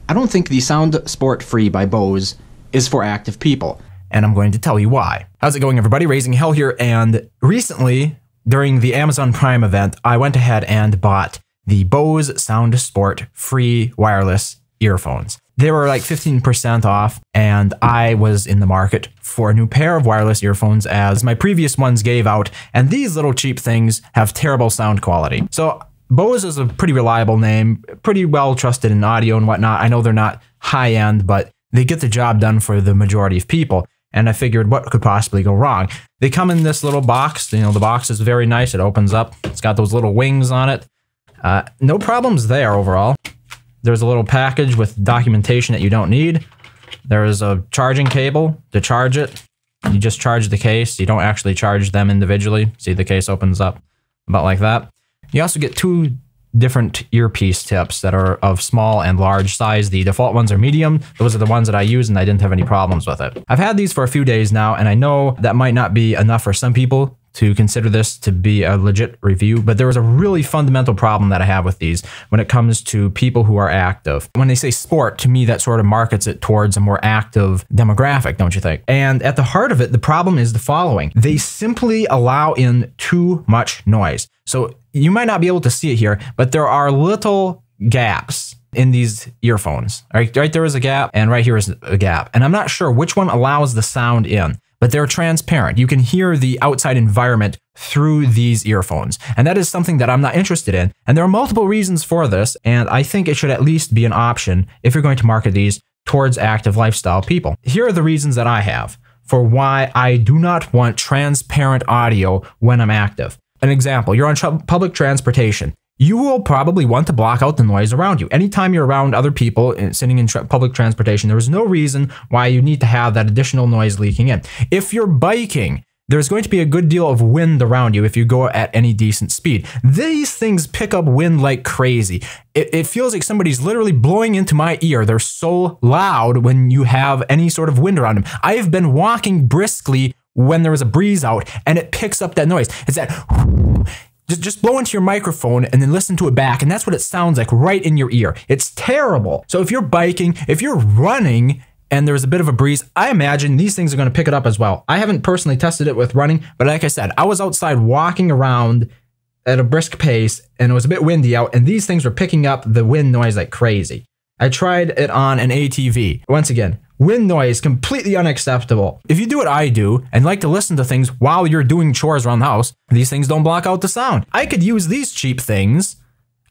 I don't think the SoundSport Free by Bose is for active people. And I'm going to tell you why. How's it going, everybody? RazingHel here, and recently, during the Amazon Prime event, I went ahead and bought the Bose SoundSport Free wireless earphones. They were like 15% off, and I was in the market for a new pair of wireless earphones as my previous ones gave out, and these little cheap things have terrible sound quality. So Bose is a pretty reliable name, pretty well trusted in audio and whatnot. I know they're not high-end, but they get the job done for the majority of people. And I figured, what could possibly go wrong? They come in this little box. You know, the box is very nice. It opens up. It's got those little wings on it. No problems there overall. There's a little package with documentation that you don't need. There is a charging cable to charge it. You just charge the case. You don't actually charge them individually. See, the case opens up about like that. You also get two different earpiece tips that are of small and large size. The default ones are medium. Those are the ones that I use, and I didn't have any problems with it. I've had these for a few days now, and I know that might not be enough for some people to consider this to be a legit review, but there was a really fundamental problem that I have with these when it comes to people who are active. When they say sport, to me, that sort of markets it towards a more active demographic, don't you think? And at the heart of it, the problem is the following. They simply allow in too much noise. So you might not be able to see it here, but there are little gaps in these earphones. Right there is a gap, and right here is a gap. And I'm not sure which one allows the sound in, but they're transparent. You can hear the outside environment through these earphones. And that is something that I'm not interested in. And there are multiple reasons for this, and I think it should at least be an option if you're going to market these towards active lifestyle people. Here are the reasons that I have for why I do not want transparent audio when I'm active. An example, you're on public transportation. You will probably want to block out the noise around you. Anytime you're around other people sitting in public transportation, there is no reason why you need to have that additional noise leaking in. If you're biking, there's going to be a good deal of wind around you if you go at any decent speed. These things pick up wind like crazy. It feels like somebody's literally blowing into my ear. They're so loud when you have any sort of wind around them. I have been walking briskly when there was a breeze out, and it picks up that noise. It's that just blow into your microphone and then listen to it back, and that's what it sounds like right in your ear. It's terrible. So if you're biking, if you're running, and there's a bit of a breeze, I imagine these things are going to pick it up as well. I haven't personally tested it with running, but like I said, I was outside walking around at a brisk pace, and it was a bit windy out, and these things were picking up the wind noise like crazy. I tried it on an ATV. Once again, wind noise, completely unacceptable. If you do what I do and like to listen to things while you're doing chores around the house, these things don't block out the sound. I could use these cheap things.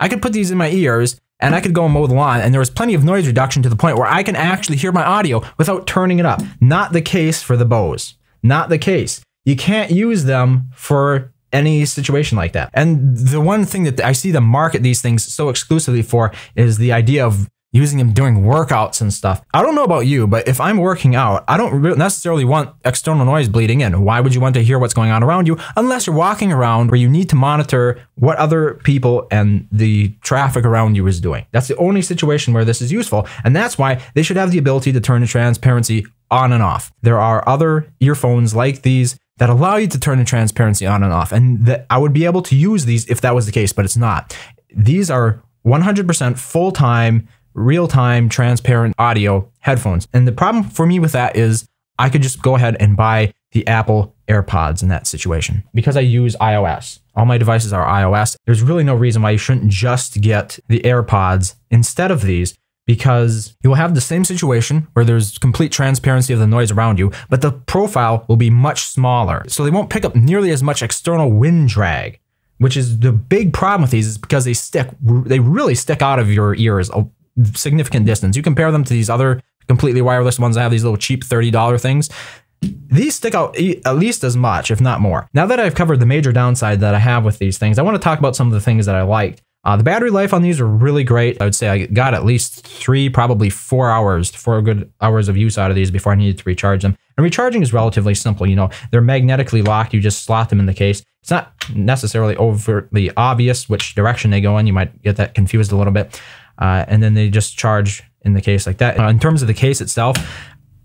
I could put these in my ears and I could go and mow the lawn, and there was plenty of noise reduction to the point where I can actually hear my audio without turning it up. Not the case for the Bose. Not the case. You can't use them for any situation like that. And the one thing that I see them market these things so exclusively for is the idea of using them during workouts and stuff. I don't know about you, but if I'm working out, I don't necessarily want external noise bleeding in. Why would you want to hear what's going on around you unless you're walking around where you need to monitor what other people and the traffic around you is doing? That's the only situation where this is useful, and that's why they should have the ability to turn the transparency on and off. There are other earphones like these that allow you to turn the transparency on and off, and that I would be able to use these if that was the case, but it's not. These are 100% full-time, real-time transparent audio headphones. And the problem for me with that is I could just go ahead and buy the Apple AirPods in that situation. Because I use iOS, all my devices are iOS, there's really no reason why you shouldn't just get the AirPods instead of these, because you'll have the same situation where there's complete transparency of the noise around you, but the profile will be much smaller. So they won't pick up nearly as much external wind drag, which is the big problem with these, is because they really stick out of your ears a significant distance. You compare them to these other completely wireless ones that have these little cheap $30 things. These stick out at least as much, if not more. Now that I've covered the major downside that I have with these things, I want to talk about some of the things that I liked. The battery life on these are really great. I would say I got at least 3, probably 4 good hours of use out of these before I needed to recharge them. And recharging is relatively simple. You know, they're magnetically locked. You just slot them in the case. It's not necessarily overtly obvious which direction they go in. You might get that confused a little bit. And then they just charge in the case like that. In terms of the case itself,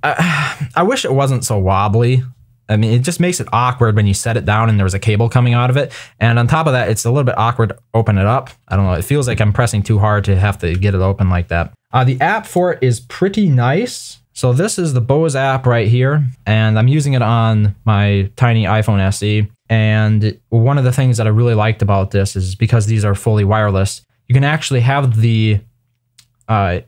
I wish it wasn't so wobbly. I mean, it just makes it awkward when you set it down and there's a cable coming out of it. And on top of that, it's a little bit awkward to open it up. I don't know. It feels like I'm pressing too hard to have to get it open like that. The app for it is pretty nice. So this is the Bose app right here, and I'm using it on my tiny iPhone SE. And one of the things that I really liked about this is because these are fully wireless, you can actually have the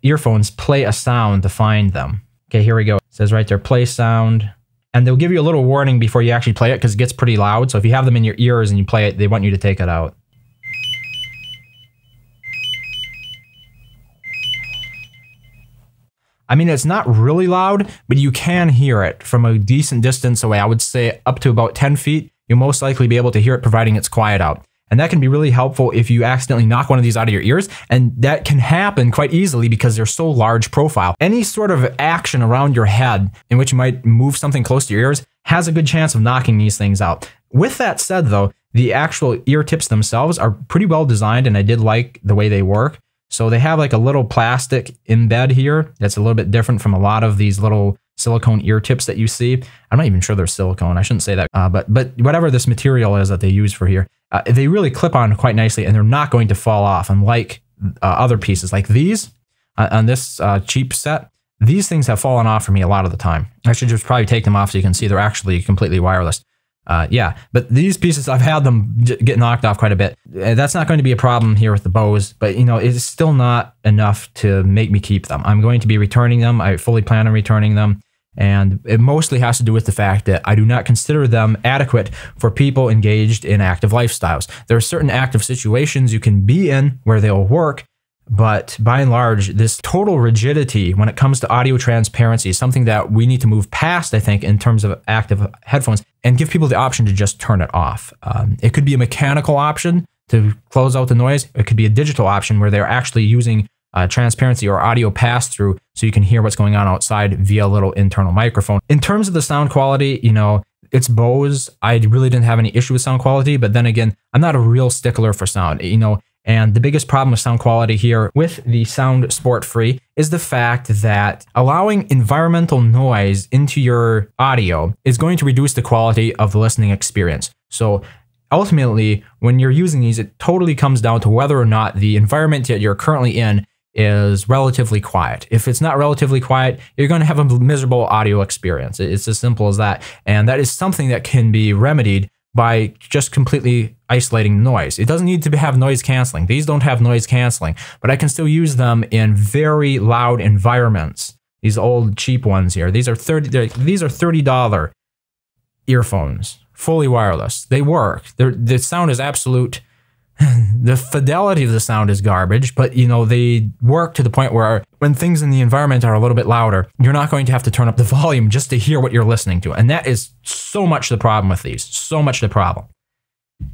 earphones play a sound to find them. Okay, here we go. It says right there, play sound. And they'll give you a little warning before you actually play it because it gets pretty loud. So if you have them in your ears and you play it, they want you to take it out. I mean, it's not really loud, but you can hear it from a decent distance away. I would say up to about 10 feet, you'll most likely be able to hear it providing it's quiet out. And that can be really helpful if you accidentally knock one of these out of your ears. And that can happen quite easily because they're so large profile. Any sort of action around your head in which you might move something close to your ears has a good chance of knocking these things out. With that said, though, the actual ear tips themselves are pretty well designed, and I did like the way they work. So they have like a little plastic embed here that's a little bit different from a lot of these little silicone ear tips that you see. I'm not even sure they're silicone. I shouldn't say that, but whatever this material is that they use for here, they really clip on quite nicely, and they're not going to fall off. Unlike other pieces like these on this cheap set, these things have fallen off for me a lot of the time. I should just probably take them off so you can see they're actually completely wireless. Yeah, but these pieces, I've had them get knocked off quite a bit. That's not going to be a problem here with the Bose, but you know, it's still not enough to make me keep them. I'm going to be returning them. I fully plan on returning them. And it mostly has to do with the fact that I do not consider them adequate for people engaged in active lifestyles. There are certain active situations you can be in where they'll work, but by and large, this total rigidity when it comes to audio transparency is something that we need to move past, I think, in terms of active headphones, and give people the option to just turn it off. It could be a mechanical option to close out the noise. It could be a digital option where they're actually using transparency or audio pass-through so you can hear what's going on outside via a little internal microphone. In terms of the sound quality, you know, it's Bose. I really didn't have any issue with sound quality, but then again, I'm not a real stickler for sound, you know, and the biggest problem with sound quality here with the SoundSport Free is the fact that allowing environmental noise into your audio is going to reduce the quality of the listening experience. So ultimately, when you're using these, it totally comes down to whether or not the environment that you're currently in is relatively quiet. If it's not relatively quiet, you're going to have a miserable audio experience. It's as simple as that. And that is something that can be remedied by just completely isolating noise. It doesn't need to have noise canceling. These don't have noise canceling, but I can still use them in very loud environments. These old cheap ones here. These are $30 earphones, fully wireless. They work. The sound is absolute. The fidelity of the sound is garbage, but you know, they work to the point where when things in the environment are a little bit louder, you're not going to have to turn up the volume just to hear what you're listening to. And that is so much the problem with these, so much the problem.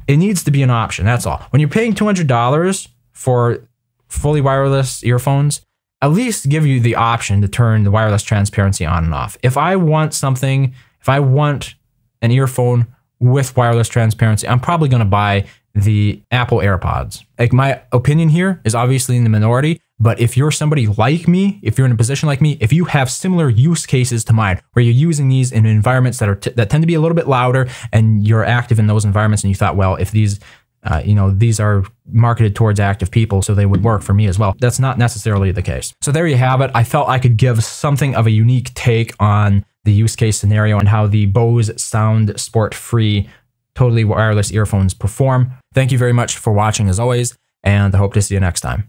It needs to be an option, that's all. When you're paying $200 for fully wireless earphones, at least give you the option to turn the wireless transparency on and off. If I want something, if I want an earphone with wireless transparency, I'm probably going to buy the Apple AirPods. Like, my opinion here is obviously in the minority, but if you're somebody like me, if you're in a position like me, if you have similar use cases to mine, where you're using these in environments that tend to be a little bit louder, and you're active in those environments, and you thought, well, if these, you know, these are marketed towards active people, so they would work for me as well. That's not necessarily the case. So there you have it. I felt I could give something of a unique take on the use case scenario and how the Bose SoundSport Free totally wireless earphones perform. Thank you very much for watching as always, and I hope to see you next time.